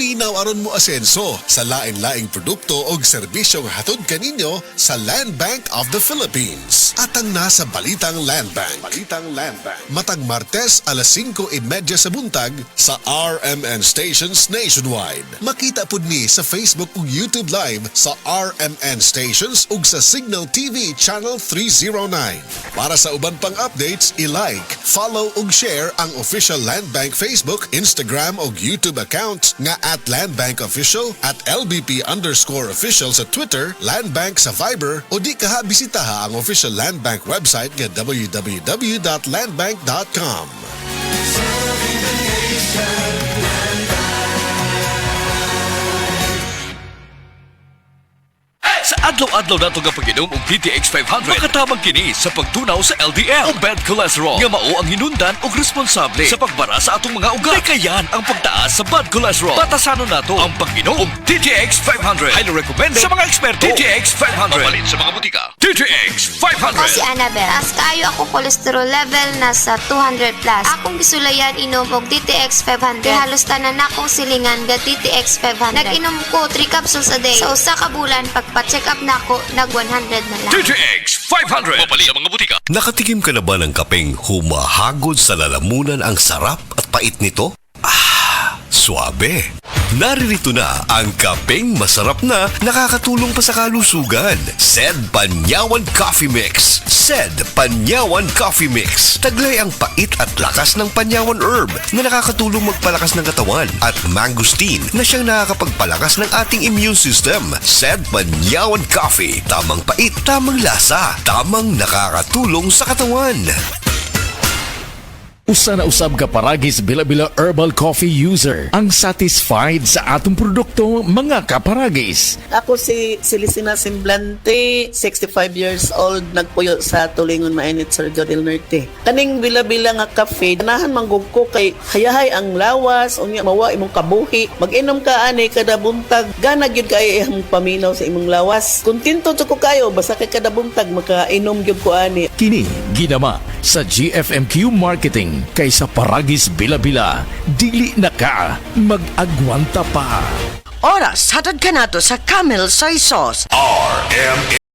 Paminaw aron mo asenso sa lain-laing produkto o serbisyong hatod kaninyo sa Land Bank of the Philippines. Atang nasa Balitang Land Bank. Matag Martes alas 5:30 sa buntag sa RMN Stations nationwide. Makita pud ni sa Facebook ug YouTube Live sa RMN Stations ug sa Signal TV Channel 309. Para sa uban pang updates, i-like, follow ug share ang official Land Bank Facebook, Instagram ug YouTube accounts nga @Land Bank Official, @LBP_official sa Twitter, Land Bank sa Viber o di kaha bisitaha ang official Land Bank website nga www.landbank.com. Sa adlaw-adlaw nato nga pag-inom og DTX 500, makatabang kini sa pagtunaw sa LDL o bad cholesterol nga mao ang hinundan og responsable sa pagbara sa atong mga ugat. Kayan ang pagtaas sa bad cholesterol. Batasanon nato ang pag-inom og DTX 500. Highly recommended sa mga eksperto. DTX 500. Mapalit sa mga butika. DTX 500. Ako si Annabel. Taas kaayo ako cholesterol level nasa 200 plus. Akong gisulayan inom og DTX 500. Halos tanan akong silingan ga DTX 500. Nag-inom ko 3 capsules a day. Sa usa ka bulan pagpa-check up na ako, nag 100 na lang. DTX 500. Mapalit sa mga butika. Nakatikim ka na ba ng kapeng humahagod sa lalamunan ang sarap at pait nito? Suabe. Naririto na ang kapeng masarap na nakakatulong pa sa kalusugan. SED Panyawan Coffee Mix. SED Panyawan Coffee Mix. Taglay ang pait at lakas ng panyawan herb na nakakatulong magpalakas ng katawan at mangosteen na siyang nakakapagpalakas ng ating immune system. SED Panyawan Coffee. Tamang pait, tamang lasa, tamang nakakatulong sa katawan. Usa na usab ka paragis bila-bila herbal coffee user ang satisfied sa atong produkto mga kaparagis. Ako si Celisina Semblante, 65 years old, nagpuyo sa Tulingon Mainit, Surigao del Norte. Kaning bila-bila nga kafe, ganahan manggug ko kay hayahay ang lawas, unya mawa imong kabuhi. Mag-inom ka ani kada buntag, gana gyud kay imong paminaw sa imong lawas. Kontento jud ko kayo basta kay kada buntag makainom gyud ko ani. Kini ginama sa GFMQ Marketing kaysa paragis bila-bila, dili na ka mag-agwanta pa. Oras, hatod ka nato sa Camel Soy Sauce. RMN